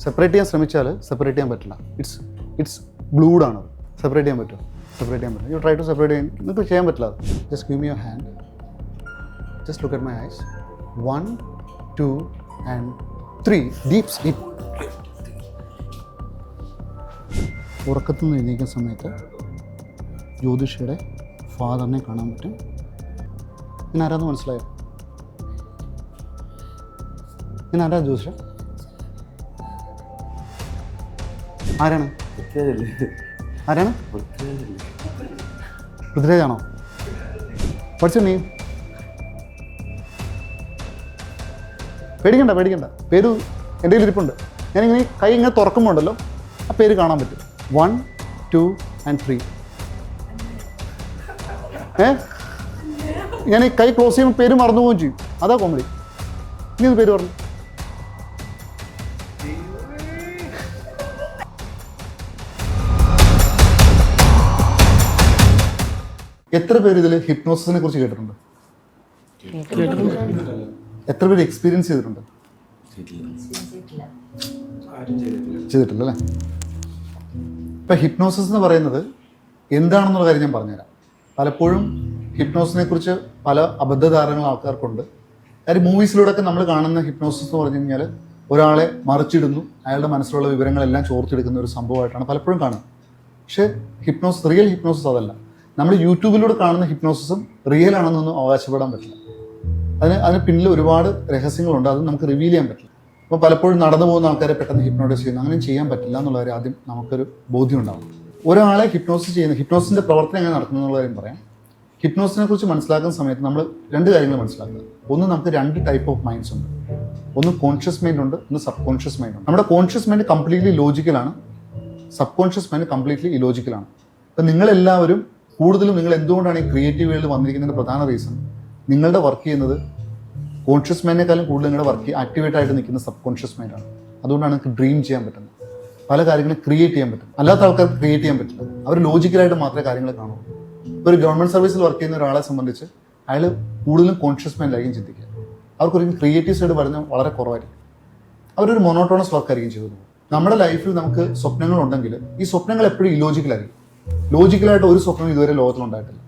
Separate ചെയ്യാൻ ശ്രമിച്ചാൽ separate ചെയ്യാൻ പറ്റില്ല. ഇറ്റ്സ് ഗ്ലൂഡ് ആണ്. സെപ്പറേറ്റ് ചെയ്യാൻ പറ്റുമോ? സെപ്പറേറ്റ് ചെയ്യാൻ പറ്റില്ല. യു ട്രൈ ടു സെപ്പറേറ്റ് ചെയ്യാൻ നിങ്ങൾക്ക് ചെയ്യാൻ പറ്റില്ല. Just give me your hand. Just look at my ice. 1, 2 and 3. Deep sleep. ഉറക്കത്തിൽ നിന്ന് എഴുന്നേക്കുന്ന സമയത്ത് ജ്യോതിഷയുടെ ഫാദറിനെ കാണാൻ പറ്റും. ഞാൻ ആരാന്ന് മനസ്സിലായോ? ഞാൻ ആരാ ജ്യോതിഷ? ആരാണ്? ആരാണ്? പൃഥ്വിരാജാണോ? പഠിച്ച നീ പേടിക്കണ്ട പേര് എൻ്റെ കയ്യിൽ ഇരിപ്പുണ്ട്. ഞാനിങ്ങനെ കൈ ഇങ്ങനെ തുറക്കുമ്പോൾ ഉണ്ടല്ലോ ആ പേര് കാണാൻ പറ്റും. 1, 2 and 3. ഞാൻ ഈ കൈ ക്ലോസ് ചെയ്യുമ്പോൾ പേര് മറന്നു പോവുകയും ചെയ്യും. അതാ കോമഡി. ഇനി ഒന്ന് പേര് പറഞ്ഞു. എത്ര പേര് ഇതിൽ ഹിപ്നോസിസിനെ കുറിച്ച് കേട്ടിട്ടുണ്ട്? എത്ര പേര് എക്സ്പീരിയൻസ് ചെയ്തിട്ടുണ്ട്? ചെയ്തിട്ടില്ല അല്ലേ? ഇപ്പം ഹിപ്നോസിസ് എന്ന് പറയുന്നത് എന്താണെന്നുള്ള കാര്യം ഞാൻ പറഞ്ഞുതരാം. പലപ്പോഴും ഹിപ്നോസിനെ കുറിച്ച് പല അബദ്ധധാരണകൾ ആൾക്കാർക്കുണ്ട്. കാര്യം മൂവീസിലൂടെയൊക്കെ നമ്മൾ കാണുന്ന ഹിപ്നോസിസ് എന്ന് പറഞ്ഞു കഴിഞ്ഞാൽ ഒരാളെ മറിച്ചിടുന്നു, അയാളുടെ മനസ്സിലുള്ള വിവരങ്ങളെല്ലാം ചോർത്തെടുക്കുന്ന ഒരു സംഭവമായിട്ടാണ് പലപ്പോഴും കാണുന്നത്. പക്ഷേ റിയൽ ഹിപ്നോസിസ് അതല്ല. നമ്മൾ യൂട്യൂബിലൂടെ കാണുന്ന ഹിപ്നോസിസും റിയൽ ആണെന്നൊന്നും അവകാശപ്പെടാൻ പറ്റില്ല. അതിന് പിന്നിൽ ഒരുപാട് രഹസ്യങ്ങളുണ്ട്. അത് നമുക്ക് റിവീൽ ചെയ്യാൻ പറ്റില്ല. അപ്പോൾ പലപ്പോഴും നടന്നു പോകുന്ന ആൾക്കാരെ പെട്ടെന്ന് ഹിപ്നോട്ടൈസ് ചെയ്യുന്നു. അങ്ങനെ ചെയ്യാൻ പറ്റില്ല എന്നുള്ള കാര്യം ആദ്യം നമുക്കൊരു ബോധ്യം ഉണ്ടാവും. ഒരാളെ ഹിപ്നോസിൻ്റെ പ്രവർത്തനം എങ്ങനെ നടക്കുന്നു എന്നുള്ള കാര്യം പറയാം. ഹിപ്നോസിനെ കുറിച്ച് മനസ്സിലാക്കുന്ന സമയത്ത് നമ്മൾ 2 കാര്യങ്ങൾ മനസ്സിലാക്കുക. ഒന്ന്, നമുക്ക് 2 ടൈപ്പ് ഓഫ് മൈൻഡ്സ് ഉണ്ട്. ഒന്ന് കോൺഷ്യസ് മൈൻഡ് ഉണ്ട്, ഒന്ന് സബ് കോൺഷ്യസ് മൈൻഡ് ഉണ്ട്. നമ്മുടെ കോൺഷ്യസ് മൈൻഡ് കംപ്ലീറ്റ്ലി ലോജിക്കലാണ്, സബ് കോൺഷ്യസ് മൈൻഡ് കംപ്ലീറ്റ്ലി ഇലോജിക്കലാണ്. അപ്പം നിങ്ങളെല്ലാവരും കൂടുതലും നിങ്ങൾ എന്തുകൊണ്ടാണ് ഈ ക്രിയേറ്റീവ് വേൾഡ് വന്നിരിക്കുന്നതിൻ്റെ പ്രധാന റീസൺ, നിങ്ങളുടെ വർക്ക് ചെയ്യുന്നത് കോൺഷ്യസ് മൈൻഡിനേക്കാളും കൂടുതൽ നിങ്ങളുടെ വർക്ക് ആക്ടിവേറ്റ് ആയിട്ട് നിൽക്കുന്ന സബ് കോൺഷ്യസ് മൈൻഡാണ്. അതുകൊണ്ടാണ് നിങ്ങൾക്ക് ഡ്രീം ചെയ്യാൻ പറ്റുന്നത്, പല കാര്യങ്ങളും ക്രിയേറ്റ് ചെയ്യാൻ പറ്റും. അല്ലാത്ത ആൾക്കാർക്ക് ക്രിയേറ്റ് ചെയ്യാൻ പറ്റില്ല. അവർ ലോജിക്കലായിട്ട് മാത്രമേ കാര്യങ്ങൾ കാണൂ. ഇപ്പോൾ ഒരു ഗവൺമെൻറ് സർവീസിൽ വർക്ക് ചെയ്യുന്ന ഒരാളെ സംബന്ധിച്ച് അയാൾ കൂടുതലും കോൺഷ്യസ് മൈൻഡിലായിരിക്കും ചിന്തിക്കുക. അവർക്കൊരിക്കലും ക്രിയേറ്റീവ് സൈഡ് പറഞ്ഞാൽ വളരെ കുറവായിരിക്കും. അവരൊരു മൊണോട്ടോണസ് വർക്കായിരിക്കും ചെയ്തു പോകുന്നത്. നമ്മുടെ ലൈഫിൽ നമുക്ക് സ്വപ്നങ്ങളുണ്ടെങ്കിൽ ഈ സ്വപ്നങ്ങൾ എപ്പോഴും ഇലോജിക്കലായിരിക്കും. ലോജിക്കലായിട്ട് ഒരു സ്വപ്നം ഇതുവരെ ലോകത്തിലുണ്ടായിട്ടില്ല.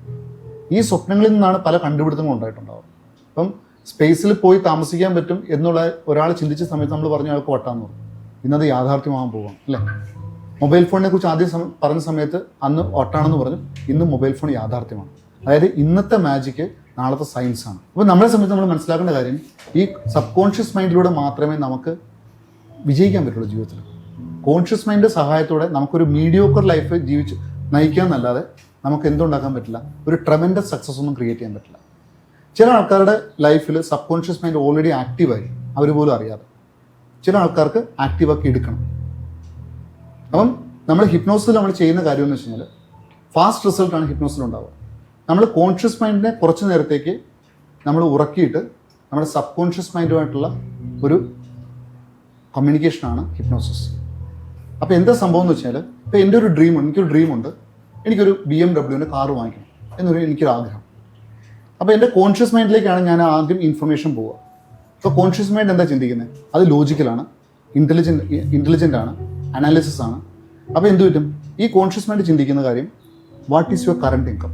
ഈ സ്വപ്നങ്ങളിൽ നിന്നാണ് പല കണ്ടുപിടുത്തങ്ങളും ഉണ്ടായിട്ടുണ്ടാവുക. അപ്പം സ്പേസിൽ പോയി താമസിക്കാൻ പറ്റും എന്നുള്ള ഒരാൾ ചിന്തിച്ച സമയത്ത് നമ്മൾ പറഞ്ഞ ആൾക്ക് വട്ടാന്ന് പറഞ്ഞു. ഇന്നത് യാഥാർത്ഥ്യമാകാൻ പോകാം അല്ലേ? മൊബൈൽ ഫോണിനെ കുറിച്ച് ആദ്യം പറഞ്ഞ സമയത്ത് അന്ന് വട്ടാണെന്ന് പറഞ്ഞു. ഇന്ന് മൊബൈൽ ഫോൺ യാഥാർത്ഥ്യമാണ്. അതായത് ഇന്നത്തെ മാജിക്ക് നാളത്തെ സയൻസാണ്. അപ്പോൾ നമ്മളെ സംബന്ധിച്ച് നമ്മൾ മനസ്സിലാക്കേണ്ട കാര്യം, ഈ സബ് കോൺഷ്യസ് മൈൻഡിലൂടെ മാത്രമേ നമുക്ക് വിജയിക്കാൻ പറ്റുള്ളൂ ജീവിതത്തിൽ. കോൺഷ്യസ് മൈൻഡിൻ്റെ സഹായത്തോടെ നമുക്കൊരു മീഡിയോക്കർ ലൈഫ് നയിക്കാമെന്നല്ലാതെ നമുക്ക് എന്തുണ്ടാക്കാൻ പറ്റില്ല, ഒരു ട്രെമൻഡസ് സക്സസ് ഒന്നും ക്രിയേറ്റ് ചെയ്യാൻ പറ്റില്ല. ചില ആൾക്കാരുടെ ലൈഫിൽ സബ് കോൺഷ്യസ് മൈൻഡ് ഓൾറെഡി ആക്റ്റീവായി, അവർ പോലും അറിയാതെ. ചില ആൾക്കാർക്ക് ആക്റ്റീവാക്കി എടുക്കണം. അപ്പം നമ്മൾ ഹിപ്നോസിൽ നമ്മൾ ചെയ്യുന്ന കാര്യം എന്ന് വെച്ച് കഴിഞ്ഞാൽ ഫാസ്റ്റ് റിസൾട്ടാണ് ഹിപ്നോസിൽ ഉണ്ടാവുക. നമ്മൾ കോൺഷ്യസ് മൈൻഡിനെ കുറച്ച് നേരത്തേക്ക് നമ്മൾ ഉറക്കിയിട്ട് നമ്മുടെ സബ് കോൺഷ്യസ് മൈൻഡുമായിട്ടുള്ള ഒരു കമ്മ്യൂണിക്കേഷനാണ് ഹിപ്നോസിസ്. അപ്പോൾ എന്താ സംഭവം എന്ന് വെച്ചാൽ, ഇപ്പോൾ എൻ്റെ ഒരു എനിക്കൊരു ഡ്രീമുണ്ട്, എനിക്കൊരു BMW കാറ് വാങ്ങിക്കണം എനിക്കൊരു ആഗ്രഹം. അപ്പോൾ എൻ്റെ കോൺഷ്യസ് മൈൻഡിലേക്കാണ് ഞാൻ ഇൻഫർമേഷൻ പോവുക. ഇപ്പോൾ കോൺഷ്യസ് മൈൻഡ് എന്താ ചിന്തിക്കുന്നത്? അത് ലോജിക്കലാണ്, ഇൻ്റലിജൻ്റ് ആണ്, അനാലിസിസ് ആണ്. അപ്പോൾ എന്ത് പറ്റും? ഈ കോൺഷ്യസ് മൈൻഡ് ചിന്തിക്കുന്ന കാര്യം, what is your current income?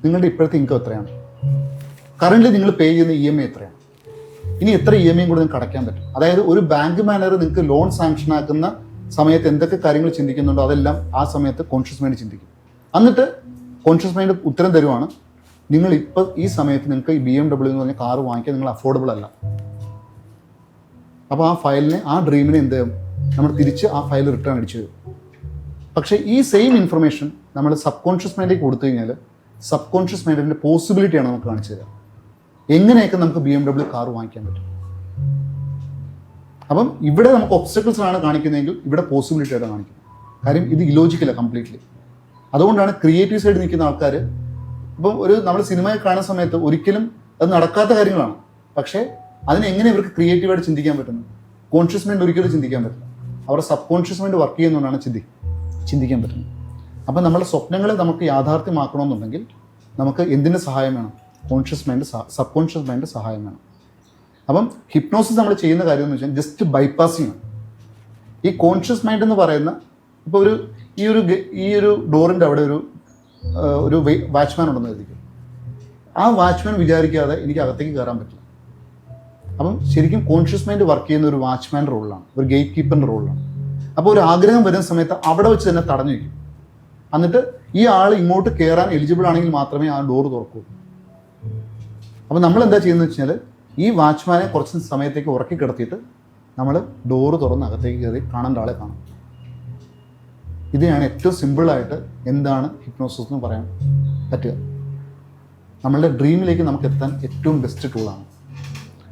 നിങ്ങളുടെ ഇപ്പോഴത്തെ ഇൻകം എത്രയാണ്? കറൻ്റ് നിങ്ങൾ പേ ചെയ്യുന്ന EMI എത്രയാണ്? ഇനി എത്ര EMI കൂടെ നിങ്ങൾക്ക് അടയ്ക്കാൻ പറ്റും? അതായത് ഒരു ബാങ്ക് മാനേജർ നിങ്ങൾക്ക് ലോൺ സാങ്ഷൻ ആക്കുന്ന സമയത്ത് എന്തൊക്കെ കാര്യങ്ങൾ ചിന്തിക്കുന്നുണ്ടോ അതെല്ലാം ആ സമയത്ത് കോൺഷ്യസ് മൈൻഡ് ചിന്തിക്കും. എന്നിട്ട് കോൺഷ്യസ് മൈൻഡ് ഉത്തരം തരുവാണ്, നിങ്ങൾ ഇപ്പോൾ ഈ സമയത്ത് നിങ്ങൾക്ക് ഈ BMW എന്ന് പറഞ്ഞ കാറ് വാങ്ങിക്കാൻ നിങ്ങൾ അഫോർഡബിൾ അല്ല. അപ്പോൾ ആ ഡ്രീമിനെ എന്ത് ചെയ്യും? നമ്മൾ തിരിച്ച് ആ ഫയൽ റിട്ടേൺ അടിച്ചു തരും. പക്ഷേ ഈ സെയിം ഇൻഫർമേഷൻ നമ്മൾ സബ് കോൺഷ്യസ് മൈൻഡിലേക്ക് കൊടുത്തു കഴിഞ്ഞാൽ സബ് കോൺഷ്യസ് മൈൻഡിൻ്റെ പോസിബിലിറ്റിയാണ് നമുക്ക് കാണിച്ചു തരിക. എങ്ങനെയൊക്കെ നമുക്ക് BMW കാറ് വാങ്ങിക്കാൻ പറ്റും. അപ്പം ഇവിടെ നമുക്ക് ഒബ്സ്റ്റക്കിൾസ് ആണ് കാണിക്കുന്നതെങ്കിൽ ഇവിടെ പോസിബിലിറ്റി ആയിട്ട് കാണിക്കുന്നത്. കാര്യം ഇത് ഇലോജിക്കല്ല കംപ്ലീറ്റ്ലി. അതുകൊണ്ടാണ് ക്രിയേറ്റീവ് സൈഡ് നിൽക്കുന്ന ആൾക്കാർ ഇപ്പം നമ്മൾ സിനിമയിൽ കാണുന്ന സമയത്ത് ഒരിക്കലും അത് നടക്കാത്ത കാര്യങ്ങളാണ്. പക്ഷേ അതിനെങ്ങനെ ഇവർക്ക് ക്രിയേറ്റീവായിട്ട് ചിന്തിക്കാൻ പറ്റുന്നു? കോൺഷ്യസ് മൈൻഡ് ഒരിക്കലും ചിന്തിക്കാൻ പറ്റില്ല. അവരുടെ സബ് കോൺഷ്യസ് മൈൻഡ് വർക്ക് ചെയ്യുന്നതുകൊണ്ടാണ് ചിന്തിക്കാൻ പറ്റുന്നത്. അപ്പം നമ്മുടെ സ്വപ്നങ്ങളെ നമുക്ക് യാഥാർത്ഥ്യമാക്കണമെന്നുണ്ടെങ്കിൽ നമുക്ക് എന്തിൻ്റെ സഹായം വേണം? സബ് കോൺഷ്യസ് മൈൻഡ് സഹായം വേണം. അപ്പം ഹിപ്നോസിസ് നമ്മൾ ചെയ്യുന്ന കാര്യം എന്ന് വെച്ചാൽ ജസ്റ്റ് ബൈപ്പാസിങ് ആണ്. ഈ കോൺഷ്യസ് മൈൻഡ് എന്ന് പറയുന്ന ഇപ്പോൾ ഈ ഒരു ഡോറിൻ്റെ അവിടെ ഒരു വാച്ച്മാൻ ഉണ്ടെന്ന് കരുതിക്കും. ആ വാച്ച്മാൻ വിചാരിക്കാതെ എനിക്ക് അകത്തേക്ക് കയറാൻ പറ്റില്ല. അപ്പം ശരിക്കും കോൺഷ്യസ് മൈൻഡ് വർക്ക് ചെയ്യുന്ന ഒരു വാച്ച്മാൻ്റെ റോളിലാണ്, ഒരു ഗേറ്റ് കീപ്പറിൻ്റെ റോളിലാണ്. അപ്പോൾ ഒരു ആഗ്രഹം വരുന്ന സമയത്ത് അവിടെ വെച്ച് തന്നെ തടഞ്ഞു വയ്ക്കും. എന്നിട്ട് ഈ ആൾ ഇങ്ങോട്ട് കയറാൻ എലിജിബിൾ ആണെങ്കിൽ മാത്രമേ ആ ഡോറ് തുറക്കൂ. അപ്പോൾ നമ്മൾ എന്താ ചെയ്യുന്നത് വെച്ചാൽ ഈ വാച്ച്മാനെ കുറച്ച് സമയത്തേക്ക് ഉറക്കി കിടത്തിയിട്ട് നമ്മൾ ഡോറ് തുറന്ന് അകത്തേക്ക് കയറി കാണേണ്ട ആളെ കാണും. ഇതിനാണ് ഏറ്റവും സിമ്പിളായിട്ട് എന്താണ് ഹിപ്നോസിസ് എന്ന് പറയാൻ പറ്റുക. നമ്മളുടെ ഡ്രീമിലേക്ക് നമുക്ക് എത്താൻ ഏറ്റവും ബെസ്റ്റ് ടൂളാണ്.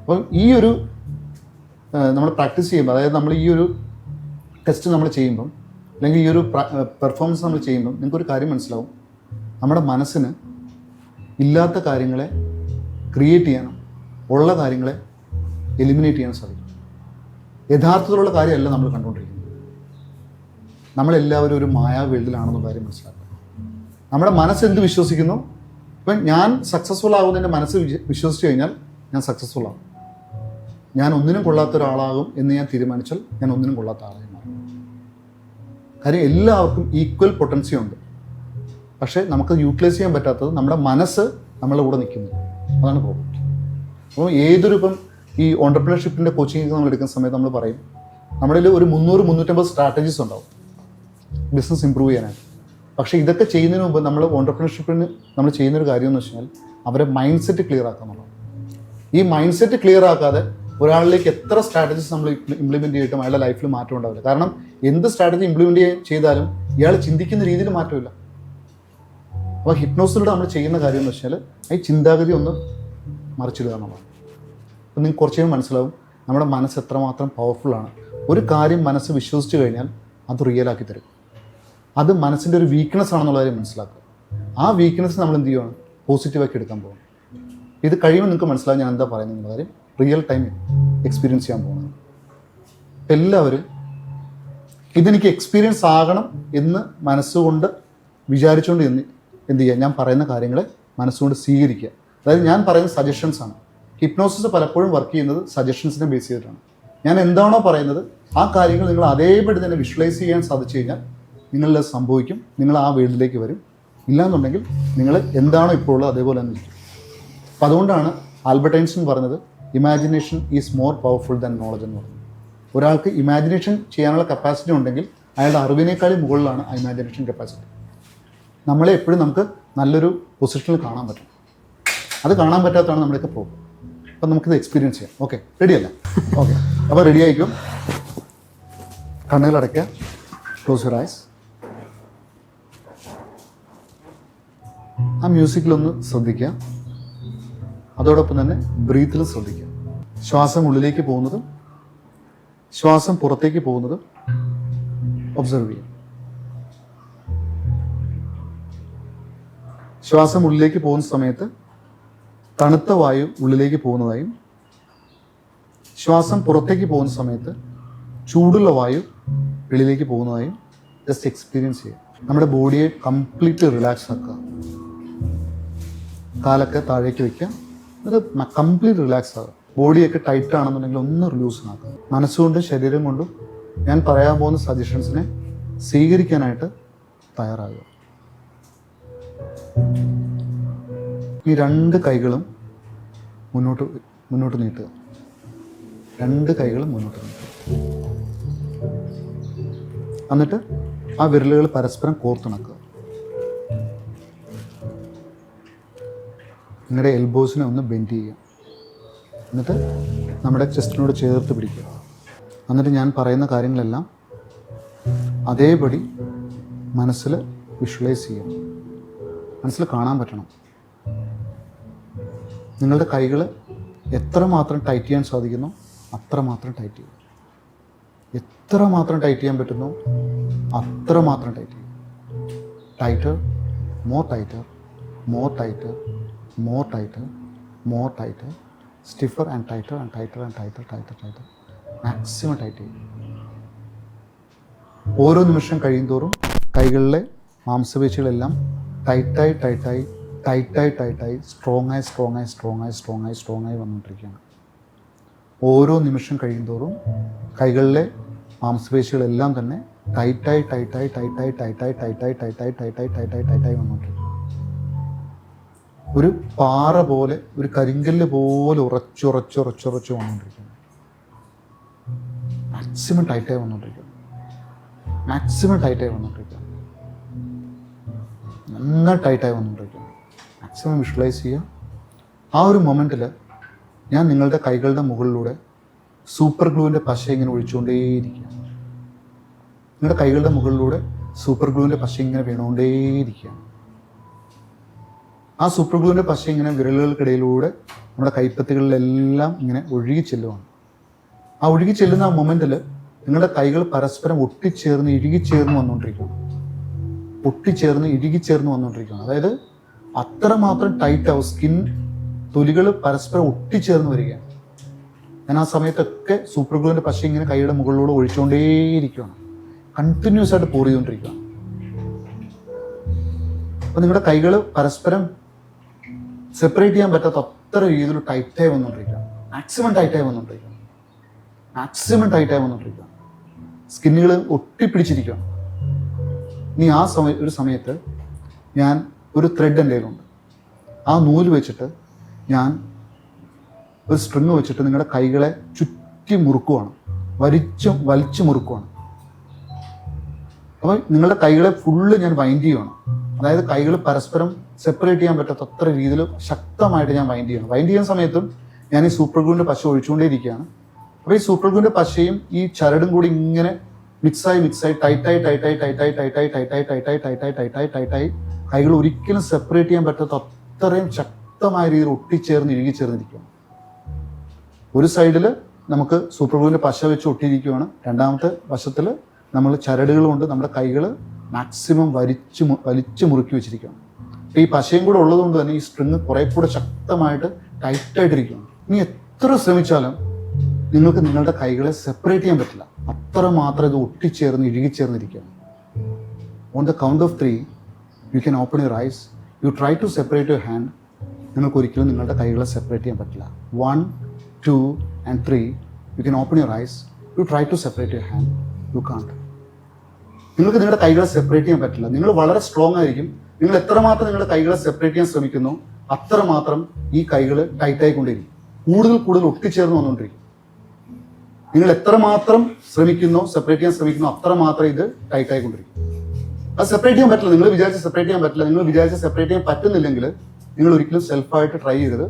അപ്പം ഈ ഒരു നമ്മൾ പ്രാക്ടീസ് ചെയ്യുമ്പോൾ, അതായത് നമ്മൾ ഈ ഒരു ടെസ്റ്റ് നമ്മൾ ചെയ്യുമ്പം, അല്ലെങ്കിൽ ഈ ഒരു പെർഫോമൻസ് നമ്മൾ ചെയ്യുമ്പം നിങ്ങൾക്കൊരു കാര്യം മനസ്സിലാവും. നമ്മുടെ മനസ്സിന് ഇല്ലാത്ത കാര്യങ്ങളെ ക്രിയേറ്റ് ചെയ്യാനും ഉള്ള കാര്യങ്ങളെ എലിമിനേറ്റ് ചെയ്യാൻ സാധിക്കും. യഥാർത്ഥത്തിലുള്ള കാര്യമല്ല നമ്മൾ കണ്ടുകൊണ്ടിരിക്കുന്നത്. നമ്മളെല്ലാവരും ഒരു മായാവേൾഡിലാണെന്ന കാര്യം മനസ്സിലാക്കുക. നമ്മുടെ മനസ്സ് എന്ത് വിശ്വസിക്കുന്നു, ഇപ്പം ഞാൻ സക്സസ്ഫുൾ ആകുന്നതിൻ്റെ മനസ്സ് വിശ്വസിച്ച് കഴിഞ്ഞാൽ ഞാൻ സക്സസ്ഫുൾ ആകും. ഞാൻ ഒന്നിനും കൊള്ളാത്ത ഒരാളാകും എന്ന് ഞാൻ തീരുമാനിച്ചാൽ ഞാൻ ഒന്നിനും കൊള്ളാത്ത ആളായി മാറും. കാര്യം എല്ലാവർക്കും ഈക്വൽ പൊട്ടൻസി ഉണ്ട്. പക്ഷേ നമുക്ക് യൂട്ടിലൈസ് ചെയ്യാൻ പറ്റാത്തത് നമ്മുടെ മനസ്സ് നമ്മളുടെ കൂടെ നിൽക്കുന്നു. അതാണ് പ്രോബ്ലം. അപ്പോൾ ഇപ്പം ഈ ഓണ്ടർപ്രണർഷിപ്പിൻ്റെ കോച്ചിങ് നമ്മൾ എടുക്കുന്ന സമയത്ത് നമ്മൾ പറയും, നമ്മുടെ ഒരു 300-350 സ്ട്രാറ്റജീസ് ഉണ്ടാവും ബിസിനസ് ഇമ്പ്രൂവ് ചെയ്യാനായിട്ട്. പക്ഷേ ഇതൊക്കെ ചെയ്യുന്നതിന് മുമ്പ് നമ്മൾ ഓണ്ടർപ്രണർഷിപ്പിന് നമ്മൾ ചെയ്യുന്നൊരു കാര്യം എന്ന് വെച്ചാൽ അവരെ മൈൻഡ് സെറ്റ് ക്ലിയർ ആക്കുക എന്നുള്ളതാണ്. ഈ മൈൻഡ് സെറ്റ് ക്ലിയർ ആക്കാതെ ഒരാളിലേക്ക് എത്ര സ്ട്രാറ്റജീസ് നമ്മൾ ഇംപ്ലിമെൻറ്റ് ചെയ്തിട്ടും അയാളുടെ ലൈഫിൽ മാറ്റം ഉണ്ടാവില്ല. കാരണം എന്ത് സ്ട്രാറ്റജി ഇംപ്ലിമെൻറ്റ് ചെയ്താലും ഇയാൾ ചിന്തിക്കുന്ന രീതിയിൽ മാറ്റമില്ല. അപ്പോൾ ഹിപ്നോസിലൂടെ നമ്മൾ ചെയ്യുന്ന കാര്യം എന്ന് വെച്ചാൽ ഈ ചിന്താഗതി ഒന്ന് മറിച്ചിടുക എന്നുള്ളതാണ്. അപ്പോൾ നിങ്ങൾക്ക് കുറച്ച് കഴിയുമ്പോൾ മനസ്സിലാവും നമ്മുടെ മനസ്സ് എത്രമാത്രം പവർഫുള്ളാണ്. ഒരു കാര്യം മനസ്സ് വിശ്വസിച്ച് കഴിഞ്ഞാൽ അത് റിയലാക്കി തരും. അത് മനസ്സിൻ്റെ ഒരു വീക്ക്നെസ് ആണെന്നുള്ള കാര്യം മനസ്സിലാക്കുക. ആ വീക്ക്നെസ് നമ്മൾ എന്ത് ചെയ്യുകയാണ്, പോസിറ്റീവാക്കി എടുക്കാൻ പോകും. ഇത് കഴിയുമ്പോൾ നിങ്ങൾക്ക് മനസ്സിലാവും ഞാൻ എന്താ പറയുന്നത് എന്നുള്ള കാര്യം. റിയൽ ടൈം എക്സ്പീരിയൻസ് ചെയ്യാൻ പോകുന്നത്. എല്ലാവരും ഇതെനിക്ക് എക്സ്പീരിയൻസ് ആകണം എന്ന് മനസ്സുകൊണ്ട് വിചാരിച്ചുകൊണ്ട് എന്ത് ചെയ്യുക, ഞാൻ പറയുന്ന കാര്യങ്ങളെ മനസ്സുകൊണ്ട് സ്വീകരിക്കുക. അതായത് ഞാൻ പറയുന്ന സജഷൻസാണ്. ഹിപ്നോസിസ് പലപ്പോഴും വർക്ക് ചെയ്യുന്നത് സജഷൻസിനെ ബേസ് ചെയ്തിട്ടാണ്. ഞാൻ എന്താണോ പറയുന്നത് ആ കാര്യങ്ങൾ നിങ്ങൾ അതേപടി തന്നെ വിഷ്വലൈസ് ചെയ്യാൻ സാധിച്ചു കഴിഞ്ഞാൽ നിങ്ങളിൽ സംഭവിക്കും. നിങ്ങൾ ആ വേൾഡിലേക്ക് വരും. ഇല്ലാന്നുണ്ടെങ്കിൽ നിങ്ങൾ എന്താണോ ഇപ്പോൾ ഉള്ളത് അതേപോലെ തന്നെ ഇരിക്കും. അപ്പോൾ അതുകൊണ്ടാണ് ആൽബർട്ട് ഐൻസ്റ്റീൻ പറഞ്ഞത് imagination is more powerful than knowledge എന്ന് പറയുന്നത്. ഒരാൾക്ക് ഇമാജിനേഷൻ ചെയ്യാനുള്ള കപ്പാസിറ്റി ഉണ്ടെങ്കിൽ അയാളുടെ അറിവിനേക്കാളും മുകളിലാണ് ആ ഇമാജിനേഷൻ കപ്പാസിറ്റി. നമ്മളെ എപ്പോഴും നമുക്ക് നല്ലൊരു പൊസിഷനിൽ കാണാൻ പറ്റും. അത് കാണാൻ പറ്റാത്തതാണ് നമ്മുടെയൊക്കെ പ്രോബ്ലം. അപ്പം നമുക്കിത് എക്സ്പീരിയൻസ് ചെയ്യാം. ഓക്കെ, റെഡിയല്ല? ഓക്കെ, അപ്പോൾ റെഡി ആയിരിക്കും. കണ്ണുകളടയ്ക്കുക, ക്ലോസ് യുവർ ഐസ്. ആ മ്യൂസിക്കിലൊന്ന് ശ്രദ്ധിക്കുക. അതോടൊപ്പം തന്നെ ബ്രീത്തിൽ ശ്രദ്ധിക്കുക. ശ്വാസം ഉള്ളിലേക്ക് പോകുന്നതും ശ്വാസം പുറത്തേക്ക് പോകുന്നതും ഒബ്സർവ് ചെയ്യുക. ശ്വാസം ഉള്ളിലേക്ക് പോകുന്ന സമയത്ത് തണുത്ത വായു ഉള്ളിലേക്ക് പോകുന്നതായും ശ്വാസം പുറത്തേക്ക് പോകുന്ന സമയത്ത് ചൂടുള്ള വായു വെളിയിലേക്ക് പോകുന്നതായും ജസ്റ്റ് എക്സ്പീരിയൻസ് ചെയ്യുക. നമ്മുടെ ബോഡിയെ കംപ്ലീറ്റ് റിലാക്സ് ആക്കുക. കാലൊക്കെ താഴേക്ക് വയ്ക്കുക. അത് കംപ്ലീറ്റ് റിലാക്സ് ആകുക. ബോഡിയൊക്കെ ടൈറ്റ് ആണെന്നുണ്ടെങ്കിൽ ഒന്ന് റിലൂസനാക്കുക. മനസ്സുകൊണ്ടും ശരീരം കൊണ്ടും ഞാൻ പറയാൻ പോകുന്ന സജഷൻസിനെ സ്വീകരിക്കാനായിട്ട് തയ്യാറാകുക. ഈ 2 കൈകളും മുന്നോട്ട് നീട്ടുക. 2 കൈകളും മുന്നോട്ട് നീട്ടുക. എന്നിട്ട് ആ വിരലുകൾ പരസ്പരം കോർത്തിണക്കുക. നിങ്ങളുടെ എൽബോസിനെ ഒന്ന് ബെൻഡ് ചെയ്യുക. എന്നിട്ട് നമ്മുടെ ചെസ്റ്റിനോട് ചേർത്ത് പിടിക്കുക. എന്നിട്ട് ഞാൻ പറയുന്ന കാര്യങ്ങളെല്ലാം അതേപടി മനസ്സിൽ വിഷ്വലൈസ് ചെയ്യുക. മനസ്സിൽ കാണാൻ പറ്റണം. നിങ്ങളുടെ കൈകൾ എത്രമാത്രം ടൈറ്റ് ചെയ്യാൻ സാധിക്കുന്നോ അത്രമാത്രം ടൈറ്റ് ചെയ്യുക. എത്രമാത്രം ടൈറ്റ് ചെയ്യാൻ പറ്റുന്നോ അത്രമാത്രം ടൈറ്റ് ചെയ്യുക. Tighter, more tighter, more tighter, more tighter, more tighter, stiffer and tighter and tighter and tighter, tighter, tighter, maximum tight ചെയ്യും. ഓരോ നിമിഷം കഴിയുന്തോറും കൈകളിലെ മാംസപേശികളെല്ലാം ടൈറ്റായി ടൈറ്റായി ടൈറ്റായി ടൈറ്റായി സ്ട്രോങ്ങായി സ്ട്രോങ്ങായി സ്ട്രോങ്ങായി സ്ട്രോങ്ങായി സ്ട്രോങ്ങായി വന്നുകൊണ്ടിരിക്കുകയാണ്. ഓരോ നിമിഷം കഴിയുന്തോറും കൈകളിലെ മാംസപേശികളെല്ലാം തന്നെ ടൈറ്റായി ടൈറ്റായി ടൈറ്റായി ടൈറ്റായി ടൈറ്റായി ടൈറ്റായി ടൈറ്റായി ടൈറ്റായി ടൈറ്റായി വന്നുകൊണ്ടിരിക്കും. ഒരു പാറ പോലെ, ഒരു കരിങ്കല്ല് പോലെ ഉറച്ചുറച്ചുറച്ചുറച്ച് വന്നുകൊണ്ടിരിക്കുന്നു. മാക്സിമം ടൈറ്റായി വന്നുകൊണ്ടിരിക്കുന്നു. മാക്സിമം ടൈറ്റായി വന്നുകൊണ്ടിരിക്കുന്നു. നന്നായി ടൈറ്റായി വന്നുകൊണ്ടിരിക്കുന്നു. മാക്സിമം വിഷ്വലൈസ് ചെയ്യുക. ആ ഒരു മൊമെൻറ്റിൽ ഞാൻ നിങ്ങളുടെ കൈകളുടെ മുകളിലൂടെ സൂപ്പർ ഗ്ലൂവിൻ്റെ പശ ഇങ്ങനെ ഒഴിച്ചുകൊണ്ടേയിരിക്കുക. നിങ്ങളുടെ കൈകളുടെ മുകളിലൂടെ സൂപ്പർ ഗ്ലൂവിൻ്റെ പശ ഇങ്ങനെ വീണുകൊണ്ടേയിരിക്കുകയാണ്. ആ സൂപ്പർ ഗ്ലൂവിൻ്റെ പശ ഇങ്ങനെ വിരലുകൾക്കിടയിലൂടെ നമ്മുടെ കൈപ്പത്തികളിലെല്ലാം ഇങ്ങനെ ഒഴുകി ചെല്ലുവാണ്. ആ ഒഴുകി ചെല്ലുന്ന ആ മൊമെൻറ്റിൽ നിങ്ങളുടെ കൈകൾ പരസ്പരം ഒട്ടിച്ചേർന്ന് ഇഴുകിച്ചേർന്ന് വന്നുകൊണ്ടിരിക്കുകയാണ്. ഒട്ടിച്ചേർന്ന് ഇഴുകിച്ചേർന്ന് വന്നുകൊണ്ടിരിക്കുകയാണ്. അതായത് അത്രമാത്രം ടൈറ്റ് ആവും. സ്കിൻ തൊലികൾ പരസ്പരം ഒട്ടിച്ചേർന്ന് വരികയാണ്. ഞാൻ ആ സമയത്തൊക്കെ സൂപ്പർ ഗ്ലൂവിൻ്റെ പശ ഇങ്ങനെ കൈയുടെ മുകളിലൂടെ ഒഴിച്ചുകൊണ്ടേയിരിക്കുകയാണ്. കണ്ടിന്യൂസ് ആയിട്ട് പോർ ചെയ്തുകൊണ്ടിരിക്കുകയാണ്. അപ്പോൾ നിങ്ങളുടെ കൈകൾ പരസ്പരം സെപ്പറേറ്റ് ചെയ്യാൻ പറ്റാത്ത അത്ര രീതിയിൽ ടൈറ്റായി വന്നുകൊണ്ടിരിക്കുകയാണ്. മാക്സിമം ടൈറ്റായി വന്നുകൊണ്ടിരിക്കുകയാണ്. മാക്സിമം ടൈറ്റായി വന്നുകൊണ്ടിരിക്കുകയാണ്. സ്കിന്നുകൾ ഒട്ടിപ്പിടിച്ചിരിക്കുകയാണ്. ഇനി ആ ഒരു സമയത്ത് ഞാൻ ഒരു ത്രെഡ് എൻ്റെ കയ്യിലുണ്ട്. ആ നൂല് വെച്ചിട്ട് ഞാൻ ഒരു സ്ട്രിങ് വെച്ചിട്ട് നിങ്ങളുടെ കൈകളെ ചുറ്റി മുറുക്കുവാണ്. വലിച്ചു മുറുക്കുവാണ്. അപ്പോൾ നിങ്ങളുടെ കൈകളെ ഫുള്ള് ഞാൻ വൈൻഡ് ചെയ്യുവാണ്. അതായത് കൈകൾ പരസ്പരം സെപ്പറേറ്റ് ചെയ്യാൻ പറ്റാത്ത അത്ര രീതിയിൽ ശക്തമായിട്ട് ഞാൻ വൈൻഡ് ചെയ്യണം. വൈൻഡ് ചെയ്യുന്ന സമയത്തും ഞാൻ ഈ സൂപ്പർ ഗ്ലൂവിൻ്റെ പശ ഒഴിച്ചുകൊണ്ടേയിരിക്കുകയാണ്. അപ്പോൾ ഈ സൂപ്പർ ഗ്ലൂവിൻ്റെ പശയും ഈ ചരടും കൂടി ഇങ്ങനെ മിക്സായി ടൈറ്റായി കൈകൾ ഒരിക്കലും സെപ്പറേറ്റ് ചെയ്യാൻ പറ്റാത്ത അത്രയും ശക്തമായ രീതിയിൽ ഒട്ടിച്ചേർന്ന് ഇഴുകിച്ചേർന്നിരിക്കുകയാണ്. ഒരു സൈഡിൽ നമുക്ക് സൂപ്പർ ഗ്ലൂവിൻ്റെ പശ വെച്ച് ഒട്ടിയിരിക്കുകയാണ്. രണ്ടാമത്തെ വശത്തിൽ നമ്മൾ ചരടുകൾ കൊണ്ട് നമ്മുടെ കൈകൾ മാക്സിമം വലിച്ചു മുറുക്കി വെച്ചിരിക്കുകയാണ്. അപ്പോൾ ഈ പശയും കൂടെ ഉള്ളതുകൊണ്ട് തന്നെ ഈ സ്ട്രിങ് കുറേ കൂടെ ശക്തമായിട്ട് ടൈറ്റായിട്ടിരിക്കുകയാണ്. ഇനി എത്ര ശ്രമിച്ചാലും നിങ്ങൾക്ക് നിങ്ങളുടെ കൈകളെ സെപ്പറേറ്റ് ചെയ്യാൻ പറ്റില്ല. അത്രമാത്രം ഇത് ഒട്ടിച്ചേർന്ന് ഇഴുകിച്ചേർന്നിരിക്കുകയാണ്. On the count of 3 you can open your eyes. You try to separate your hand. നിങ്ങൾക്ക് ഒരിക്കലും നിങ്ങളുടെ കൈകളെ സെപ്പറേറ്റ് ചെയ്യാൻ പറ്റില്ല. 1, 2 and 3 you can open your eyes. You try to separate your hand. You can't. നിങ്ങൾക്ക് നിങ്ങളുടെ കൈകളെ സെപ്പറേറ്റ് ചെയ്യാൻ പറ്റില്ല. നിങ്ങൾ വളരെ സ്ട്രോങ് ആയിരിക്കും. നിങ്ങൾ എത്രമാത്രം നിങ്ങളുടെ കൈകളെ സെപ്പറേറ്റ് ചെയ്യാൻ ശ്രമിക്കുന്നു അത്രമാത്രം ഈ കൈകൾ ടൈറ്റായിക്കൊണ്ടിരിക്കും. കൂടുതൽ ഒട്ടിച്ചേർന്ന് വന്നുകൊണ്ടിരിക്കും. നിങ്ങൾ എത്രമാത്രം ശ്രമിക്കുന്നോ സെപ്പറേറ്റ് ചെയ്യാൻ ശ്രമിക്കുന്നോ അത്രമാത്രം ഇത് ടൈറ്റായിക്കൊണ്ടിരിക്കും. അത് സെപ്പറേറ്റ് ചെയ്യാൻ പറ്റില്ല. നിങ്ങൾ വിചാരിച്ച് സെപ്പറേറ്റ് ചെയ്യാൻ പറ്റില്ല. നിങ്ങൾ വിചാരിച്ച് സെപ്പറേറ്റ് ചെയ്യാൻ പറ്റുന്നില്ലെങ്കിൽ നിങ്ങൾ ഒരിക്കലും സെൽഫായിട്ട് ട്രൈ ചെയ്തത്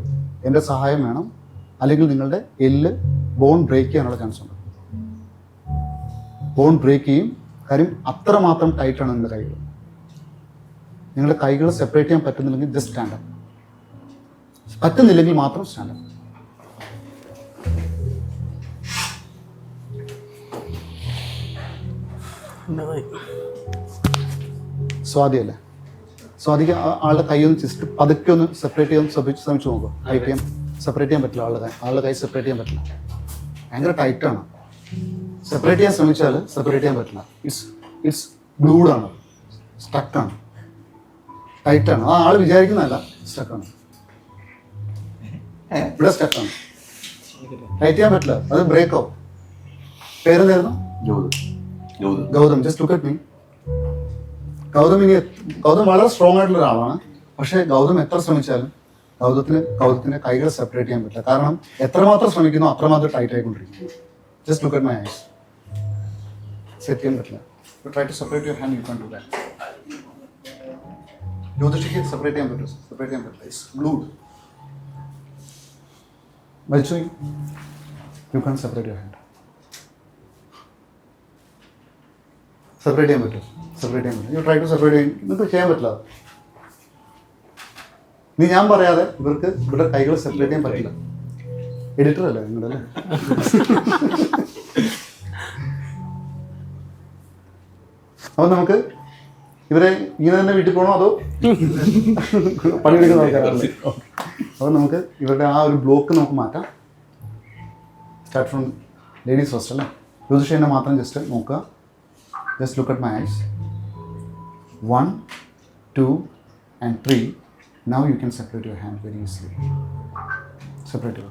എൻ്റെ സഹായം വേണം. അല്ലെങ്കിൽ നിങ്ങളുടെ ബോൺ ബ്രേക്ക് ചെയ്യാനുള്ള ചാൻസ് ഉണ്ട്. ബോൺ ബ്രേക്ക് ചെയ്യും. കാര്യം അത്രമാത്രം ടൈറ്റാണ് നിങ്ങളുടെ കൈകൾ. നിങ്ങളുടെ കൈകൾ സെപ്പറേറ്റ് ചെയ്യാൻ പറ്റുന്നില്ലെങ്കിൽ ജസ്റ്റ് സ്റ്റാൻഡപ്പ്. പറ്റുന്നില്ലെങ്കിൽ മാത്രം സ്റ്റാൻഡപ്പ്. സ്വാതിയല്ലേ? സ്വാതിക്ക് ആളുടെ കൈ ഒന്ന് ജസ്റ്റ് പതുക്കെ ഒന്ന് സെപ്പറേറ്റ് ചെയ്യാൻ ശ്രമിച്ചു നോക്കുക. ടൈറ്റ് ചെയ്യാൻ സെപ്പറേറ്റ് ചെയ്യാൻ പറ്റില്ല. ആളുടെ കൈ സെപ്പറേറ്റ് ചെയ്യാൻ പറ്റില്ല. ഭയങ്കര ടൈറ്റാണ്. സെപ്പറേറ്റ് ചെയ്യാൻ ശ്രമിച്ചാൽ സെപ്പറേറ്റ് ചെയ്യാൻ പറ്റില്ല. ഇറ്റ്സ് ഗ്ലൂഡാണ്. സ്റ്റക്കാണ്. ടൈറ്റാണ്. ആ ആൾ വിചാരിക്കുന്നതല്ല, സ്റ്റക്കാണ്. ഇവിടെ സ്റ്റക്കാണ്. ടൈറ്റ് ചെയ്യാൻ പറ്റില്ല. അത് ബ്രേക്ക് ആവും. പേരെന്തായിരുന്നു? Gautam. Just look at me. Gautam വളരെ സ്ട്രോങ് ആയിട്ടുള്ള ഒരാളാണ്. പക്ഷേ ഗൗതം എത്ര ശ്രമിച്ചാലും ഗൗതത്തിന് കൈകളെ സെപ്പറേറ്റ് ചെയ്യാൻ പറ്റില്ല. കാരണം എത്രമാത്രം ശ്രമിക്കുന്നോ അത്രമാത്രം ടൈറ്റ് ആയിക്കൊണ്ടിരിക്കും. Just look at my eyes. Set ചെയ്യാൻ പറ്റില്ല. Try to separate your hand. You can do that. ജ്യോതിഷിക്ക് സെപ്പറേറ്റ് ചെയ്യാൻ പറ്റും. സെപ്പറേറ്റ് ചെയ്യാൻ പറ്റില്ല. It's glued. വലിച്ചു. You can separate your hand. Separate ചെയ്യാൻ പറ്റും. സെപ്പറേറ്റ് ചെയ്യാൻ പറ്റും. യു ട്രൈ ടു സെപ്പറേറ്റ് ചെയ്യാൻ. നിങ്ങൾക്ക് ചെയ്യാൻ പറ്റില്ല. നീ ഞാൻ പറയാതെ ഇവർക്ക് ഇവിടെ കൈകൾ സെപ്പറേറ്റ് ചെയ്യാൻ പറ്റില്ല. എഡിറ്റർ അല്ലേ നിങ്ങളുടെ? അല്ലേ? അപ്പോൾ നമുക്ക് ഇവരെ ഇങ്ങനെ തന്നെ വീട്ടിൽ പോകണോ അതോ പണിയെടുക്കുന്ന ആൾക്കാരല്ലേ? അപ്പോൾ നമുക്ക് ഇവരുടെ ആ ഒരു ബ്ലോക്ക് നമുക്ക് മാറ്റാം. സ്റ്റാർട്ട് ഫ്രം ലേഡീസ് ഫസ്റ്റ് അല്ലേ? ജ്യോതിഷേനെ മാത്രം ജസ്റ്റ് നോക്കുക. Just look at my ice. 1, 2 and 3. Now you can separate your hand very easily. Separate it.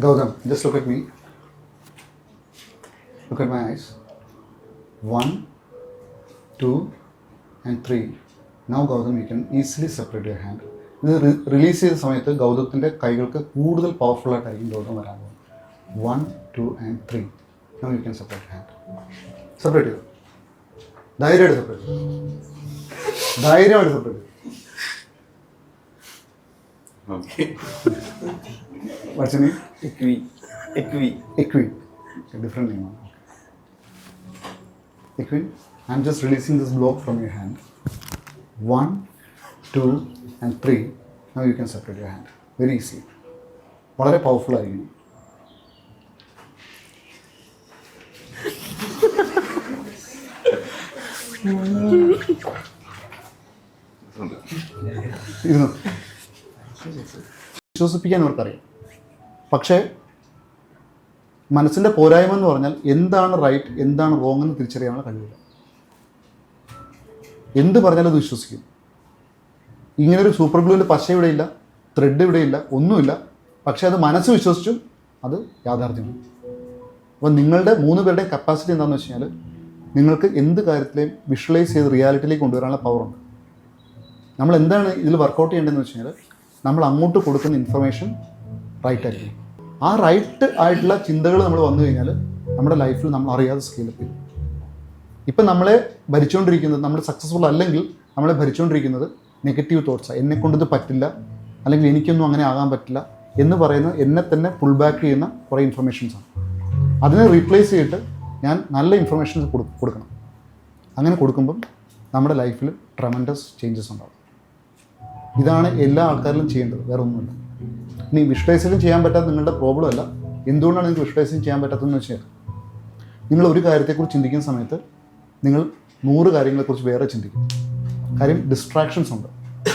Gautam, just look at me. Look at my eyes. 1, 2, and 3. Now Gautam, you can easily separate your hand. ഇത് release ചെയ്ത സമയത്ത് ഗൗതത്തിൻ്റെ കൈകൾക്ക് കൂടുതൽ powerful ആയിട്ടായിരിക്കും ഗൗതം വരാൻ പോകുന്നത്. 1, 2, and 3. Now you can separate your hand. Separate ചെയ്തു. ധൈര്യമായിട്ട് separate ചെയ്തു. ധൈര്യമായിട്ട് സെപ്പറേറ്റ് ചെയ്തു. What's your name? Equi. A different name. Equi, I'm just releasing this block from your hand. 1, 2, and 3. Now you can separate your hand. Very easy. വളരെ powerful ആയിരിക്കും. വിശ്വസിപ്പിക്കാൻ അവർക്കറിയാം. പക്ഷേ മനസ്സിൻ്റെ പോരായ്മ എന്ന് പറഞ്ഞാൽ എന്താണ് റൈറ്റ് എന്താണ് റോങ് എന്ന് തിരിച്ചറിയാനുള്ള കഴിവില്ല. എന്ത് പറഞ്ഞാലും അത് വിശ്വസിക്കും. ഇങ്ങനൊരു സൂപ്പർ ഗ്ലൂവിൻ്റെ പശ ഇവിടെയില്ല, ത്രെഡ് ഇവിടെയില്ല, ഒന്നുമില്ല. പക്ഷേ അത് മനസ്സ് വിശ്വസിച്ചും അത് യാഥാർത്ഥ്യമാണ്. അപ്പോൾ നിങ്ങളുടെ 3 പേരുടെയും കപ്പാസിറ്റി എന്താണെന്ന് വെച്ച് കഴിഞ്ഞാൽ നിങ്ങൾക്ക് എന്ത് കാര്യത്തിലെയും വിഷ്വലൈസ് ചെയ്ത് റിയാലിറ്റിയിലേക്ക് കൊണ്ടുവരാനുള്ള പവറുണ്ട്. നമ്മൾ എന്താണ് ഇതിൽ വർക്കൗട്ട് ചെയ്യേണ്ടതെന്ന് വെച്ച് കഴിഞ്ഞാൽ നമ്മൾ അങ്ങോട്ട് കൊടുക്കുന്ന ഇൻഫർമേഷൻ റൈറ്റ് ആയിരിക്കും. ആ റൈറ്റ് ആയിട്ടുള്ള ചിന്തകൾ നമ്മൾ വന്നു കഴിഞ്ഞാൽ നമ്മുടെ ലൈഫിൽ നമ്മൾ അറിയാതെ സ്കെയിലപ്പ് ചെയ്യും. ഇപ്പം നമ്മളെ ഭരിച്ചുകൊണ്ടിരിക്കുന്നത്, നമ്മൾ സക്സസ്ഫുൾ അല്ലെങ്കിൽ നമ്മളെ ഭരിച്ചുകൊണ്ടിരിക്കുന്നത് നെഗറ്റീവ് തോട്ട്സാണ്. എന്നെക്കൊണ്ടിത് പറ്റില്ല, അല്ലെങ്കിൽ എനിക്കൊന്നും അങ്ങനെ ആകാൻ പറ്റില്ല എന്ന് പറയുന്ന എന്നെ തന്നെ പുൾ ബാക്ക് ചെയ്യുന്ന കുറേ ഇൻഫർമേഷൻസാണ്. അതിനെ റീപ്ലേസ് ചെയ്തിട്ട് ഞാൻ നല്ല ഇൻഫർമേഷൻസ് കൊടുക്കണം. അങ്ങനെ കൊടുക്കുമ്പം നമ്മുടെ ലൈഫിൽ ട്രമൻഡസ് ചേഞ്ചസ് ഉണ്ടാകും. ഇതാണ് എല്ലാ ആൾക്കാരിലും ചെയ്യേണ്ടത്, വേറെ ഒന്നുമില്ല. ഇനി വിഷ്വലൈസേഷൻ ചെയ്യാൻ പറ്റാത്ത നിങ്ങളുടെ പ്രോബ്ലം അല്ല. എന്തുകൊണ്ടാണ് നിങ്ങൾക്ക് വിഷ്വലൈസേഷൻ ചെയ്യാൻ പറ്റാത്തതെന്ന് വെച്ചാൽ നിങ്ങൾ ഒരു കാര്യത്തെക്കുറിച്ച് ചിന്തിക്കുന്ന സമയത്ത് നിങ്ങൾ 100 കാര്യങ്ങളെക്കുറിച്ച് വേറെ ചിന്തിക്കും. കാര്യം ഡിസ്ട്രാക്ഷൻസ് ഉണ്ട്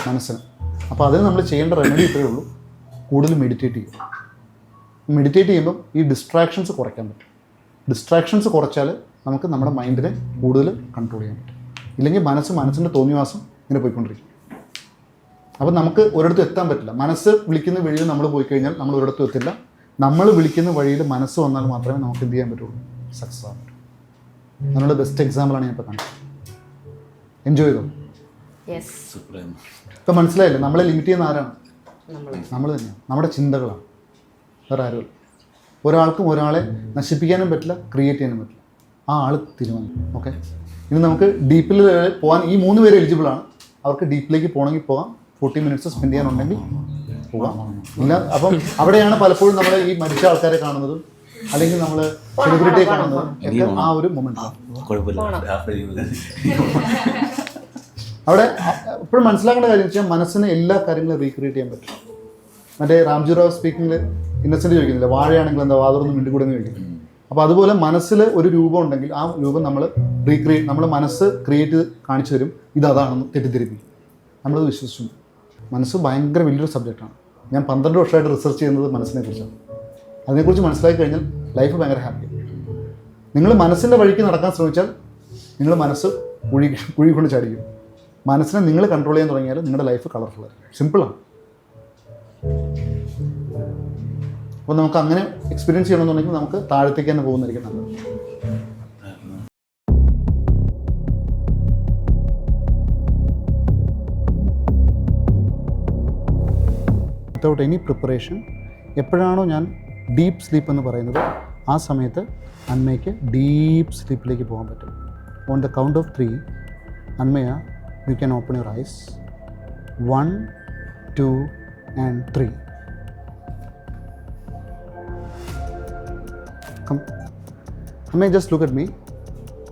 മനസ്സിന്. അപ്പോൾ അതിന് നമ്മൾ ചെയ്യേണ്ട റെമഡി ഇത്രയേ ഉള്ളൂ, കൂടുതൽ മെഡിറ്റേറ്റ് ചെയ്യുക. മെഡിറ്റേറ്റ് ചെയ്യുമ്പം ഈ ഡിസ്ട്രാക്ഷൻസ് കുറയ്ക്കാൻ പറ്റും. ഡിസ്ട്രാക്ഷൻസ് കുറച്ചാൽ നമുക്ക് നമ്മുടെ മൈൻഡിനെ കൂടുതൽ കൺട്രോൾ ചെയ്യാൻ പറ്റും. ഇല്ലെങ്കിൽ മനസ്സിൻ്റെ തോന്നിവാസം ഇങ്ങനെ പോയിക്കൊണ്ടിരിക്കും. അപ്പം നമുക്ക് ഒരിടത്തും എത്താൻ പറ്റില്ല. മനസ്സ് വിളിക്കുന്ന വഴിയിൽ നമ്മൾ പോയി കഴിഞ്ഞാൽ നമ്മൾ ഒരിടത്തും എത്തില്ല. നമ്മൾ വിളിക്കുന്ന വഴിയിൽ മനസ്സ് വന്നാൽ മാത്രമേ നമുക്ക് എന്ത് ചെയ്യാൻ പറ്റുള്ളൂ, സക്സസ് ആകാൻ പറ്റൂ. അതിനുള്ള ബെസ്റ്റ് എക്സാമ്പിളാണ് ഞാൻ ഇപ്പോൾ കണ്ടത്. എൻജോയ് ചെയ്തോ? ഇപ്പം മനസ്സിലായില്ലേ, നമ്മളെ ലിമിറ്റ് ചെയ്യുന്ന ആരാണ്? നമ്മൾ തന്നെയാണ്. നമ്മുടെ ചിന്തകളാണ്, വേറെ ആരുമില്ല. ഒരാൾക്കും ഒരാളെ നശിപ്പിക്കാനും പറ്റില്ല, ക്രിയേറ്റ് ചെയ്യാനും പറ്റില്ല. ആ ആൾ തീരുമാനിക്കും. ഓക്കെ, ഇനി നമുക്ക് ഡീപ്പിൽ പോകാൻ ഈ 3 പേര് എലിജിബിളാണ്. അവർക്ക് ഡീപ്പിലേക്ക് പോകണമെങ്കിൽ പോകാം. 40 മിനിറ്റ്സ് സ്പെൻഡ് ചെയ്യാനുണ്ടെങ്കിൽ പോകാം. ഇല്ല, അപ്പം അവിടെയാണ് പലപ്പോഴും നമ്മൾ ഈ മരിച്ച ആൾക്കാരെ കാണുന്നതും അല്ലെങ്കിൽ നമ്മൾ സെലിബ്രിറ്റിയെ കാണുന്നതും ഒക്കെ ആ ഒരു മൊമെന്റ്. അവിടെ എപ്പോഴും മനസ്സിലാക്കേണ്ട കാര്യം വെച്ചാൽ മനസ്സിന് എല്ലാ കാര്യങ്ങളും റീക്രിയേറ്റ് ചെയ്യാൻ പറ്റും. മറ്റേ രാംജി റാവ് സ്പീക്കിങ്ങിൽ ഇന്നസെന്റ് ചോദിക്കുന്നില്ല, വാഴയാണെങ്കിൽ എന്താ വാതൊന്നും മിണ്ടിക്കൂടെ എന്ന് ചോദിക്കുന്നത്. അപ്പോൾ അതുപോലെ മനസ്സിൽ ഒരു രൂപം ഉണ്ടെങ്കിൽ ആ രൂപം നമ്മുടെ മനസ്സ് ക്രിയേറ്റ് ചെയ്ത് കാണിച്ചു തരും. ഇതാണെന്ന് തെറ്റിദ്ധരിപ്പിക്കും. നമ്മളത് വിശ്വസിച്ചു. മനസ്സ് ഭയങ്കര വലിയൊരു സബ്ജക്റ്റാണ്. ഞാൻ 12 വർഷമായിട്ട് റിസർച്ച് ചെയ്യുന്നത് മനസ്സിനെ കുറിച്ചാണ്. അതിനെക്കുറിച്ച് മനസ്സിലാക്കി കഴിഞ്ഞാൽ ലൈഫ് ഭയങ്കര ഹാപ്പി. നിങ്ങൾ മനസ്സിൻ്റെ വഴിക്ക് നടക്കാൻ ശ്രമിച്ചാൽ നിങ്ങൾ മനസ്സ് കുഴി കൊണ്ട് ചാടിക്കും. മനസ്സിനെ നിങ്ങൾ കൺട്രോൾ ചെയ്യാൻ തുടങ്ങിയാൽ നിങ്ങളുടെ ലൈഫ് കളർഫുള്ളായിരിക്കും. സിമ്പിളാണ്. അപ്പോൾ നമുക്ക് അങ്ങനെ എക്സ്പീരിയൻസ് ചെയ്യണമെന്നുണ്ടെങ്കിൽ നമുക്ക് താഴത്തേക്ക് തന്നെ പോകുന്നതായിരിക്കും നല്ലത്. വിത്തൗട്ട് എനി പ്രിപ്പറേഷൻ എപ്പോഴാണോ ഞാൻ ഡീപ്പ് സ്ലീപ്പ് എന്ന് പറയുന്നത് ആ സമയത്ത് അന്മയ്ക്ക് ഡീപ്പ് സ്ലീപ്പിലേക്ക് പോകാൻ പറ്റും. ഓൺ ദ കൗണ്ട് ഓഫ് 3, അന്മയ you can open your eyes. 1, 2, and 3. Come. Anmaya, just look at me.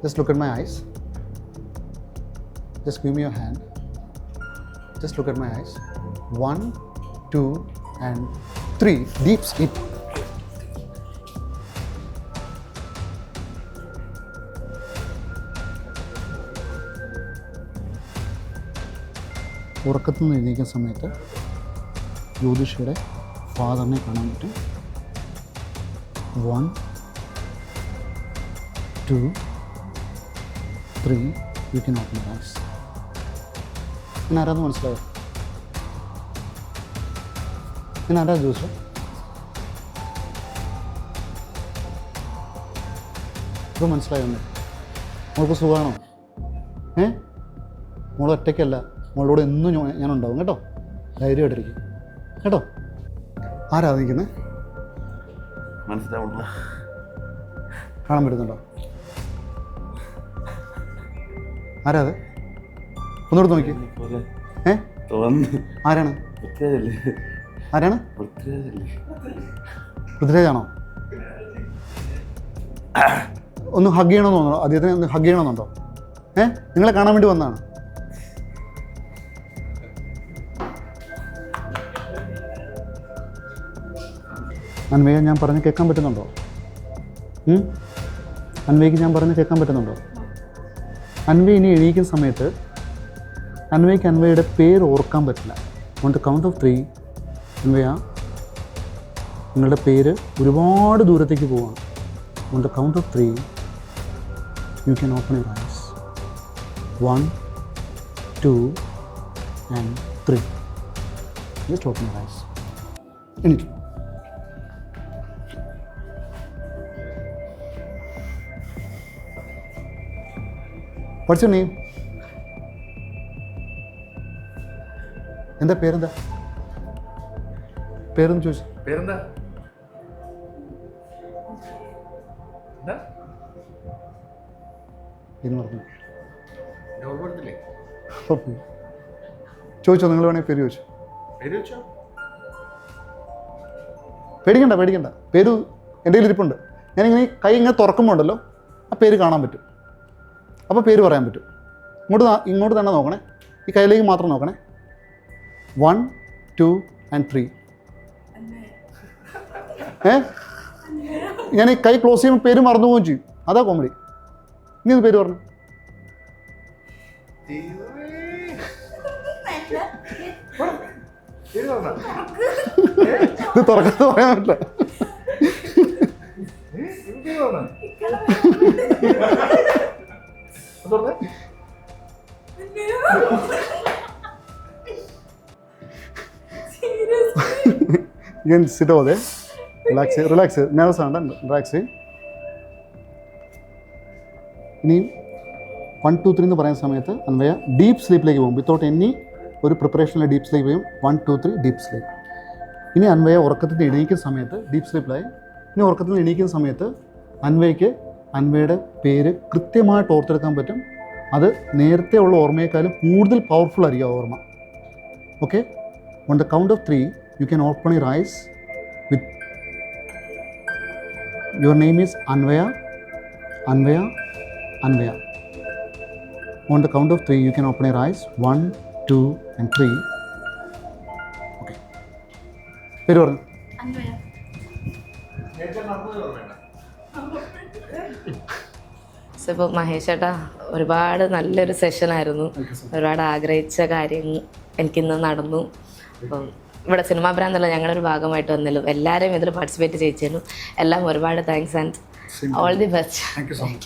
Just look at my eyes. Just give me your hand. Just look at my eyes. 1, 2, and 3. Deep sleep. ഉറക്കത്തിൽ നിന്ന് എഴുന്നേക്കുന്ന സമയത്ത് ജ്യോതിഷയുടെ ഫാദറിനെ കാണാൻ പറ്റും. 1, 2, 3. You can open your ice. ഞാൻ ആരാന്ന് മനസ്സിലായോ? ഞാൻ ആരാ ജ്യോതിഷ? ഇപ്പോൾ മനസ്സിലായൊന്നേ? മോൾക്ക് സുഖമാണോ? മോൾ ഒറ്റയ്ക്കല്ല, മോളോട് എന്നും ഞാനുണ്ടാവും കേട്ടോ. ധൈര്യമായിട്ടിരിക്കും കേട്ടോ. ആരാ നിൽക്കുന്നത്? മനസ്സിലാവുന്നില്ല. കാണാൻ പറ്റുന്നുണ്ടോ? ആരാ അത്? ഒന്നുകൂടെ നോക്കി. ആരാണ്? ആരാണ്? പൃഥ്വിരാജാണോ? ഒന്ന് ഹഗ് ചെയ്യണമെന്ന് തോന്നുന്നു. അദ്ദേഹത്തിന് ഒന്ന് ഹഗ് ചെയ്യണമെന്നുണ്ടോ? നിങ്ങളെ കാണാൻ വേണ്ടി വന്നതാണ്. അൻവയ, ഞാൻ പറഞ്ഞ് കേൾക്കാൻ പറ്റുന്നുണ്ടോ? അൻവയ്ക്ക് ഞാൻ പറഞ്ഞ് കേൾക്കാൻ പറ്റുന്നുണ്ടോ? അൻവയ ഇനി എണീക്കുന്ന സമയത്ത് അൻവയ്ക്ക് അൻവയുടെ പേര് ഓർക്കാൻ പറ്റില്ല. ഓൺ ദ കൗണ്ട് ഓഫ് 3 അൻവയ, നിങ്ങളുടെ പേര് ഒരുപാട് ദൂരത്തേക്ക് പോവാണ്. On the count of 3 you can open your eyes. 1, 2 and 3. Just open your ice. എണീറ്റു. What's your name? എന്താ പേരെന്താ? പേരെന്ന് ചോദിച്ചു. പേരെന്താ? ചോദിച്ചോ, നിങ്ങൾ വേണമെങ്കിൽ പേര് ചോദിച്ചോ. പേടിക്കണ്ട. പേര് എൻ്റെ കയ്യിൽ ഇരിപ്പുണ്ട്. ഞാനിങ്ങനെ കൈ ഇങ്ങനെ തുറക്കുമ്പോൾ ഉണ്ടല്ലോ, ആ പേര് കാണാൻ പറ്റും. അപ്പോൾ പേര് പറയാൻ പറ്റും. ഇങ്ങോട്ട് തന്നെ നോക്കണേ, ഈ കയ്യിലേക്ക് മാത്രം നോക്കണേ. 1, 2 and 3. ഞാൻ ഈ കൈ ക്ലോസ് ചെയ്യുമ്പോൾ പേര് മറന്നു പോവുകയും ചെയ്യും. അതാ കോമഡി. ഇനി ഒന്ന് പേര് പറഞ്ഞു. ഇത് തുറക്കാതെ പറയാൻ പറ്റില്ല. You can sit over there. Relax. Nervous ആണ്. Relax. ഇനി 1, 2, 3 എന്ന് പറയുന്ന സമയത്ത് അൻവയ ഡീപ്പ് സ്ലീപ്പിലേക്ക് പോകും. വിത്തൗട്ട് എനി ഒരു പ്രിപ്പറേഷനിലെ ഡീപ്പ് സ്ലീപ്പ് ചെയ്യും. 1, 2, 3 ഡീപ്പ് സ്ലീപ്പ്. ഇനി അൻവയ ഉറക്കത്തിൽ നിന്ന് എണീക്കുന്ന സമയത്ത് ഡീപ്പ് സ്ലീപ്പിലായി. ഇനി ഉറക്കത്തിൽ നിന്ന് എണീക്കുന്ന സമയത്ത് അൻവയ്ക്ക് അൻവയുടെ പേര് കൃത്യമായിട്ട് ഓർത്തെടുക്കാൻ പറ്റും. അത് നേരത്തെ ഉള്ള ഓർമ്മയെക്കാളും കൂടുതൽ പവർഫുൾ ആയിരിക്കും ആ ഓർമ്മ. Okay? On the count of 3 you can open your eyes with your name is Anvaya. On the count of 3 you can open your eyes. 1, 2 and 3. Okay. പേര് പറഞ്ഞു. അൻവയ. ഇപ്പോൾ മഹേഷ് ചേട്ടാ, ഒരുപാട് നല്ലൊരു സെഷനായിരുന്നു. ഒരുപാട് ആഗ്രഹിച്ച കാര്യം എനിക്കിന്ന് നടന്നു. അപ്പം ഇവിടെ സിനിമാ ബ്രാൻഡല്ല ഞങ്ങളൊരു ഭാഗമായിട്ട് വന്നല്ലോ, എല്ലാവരും ഇതിൽ പാർട്ടിസിപ്പേറ്റ് ചെയ്യിച്ചാലും എല്ലാം ഒരുപാട് thanks and all the best. Thank you so much.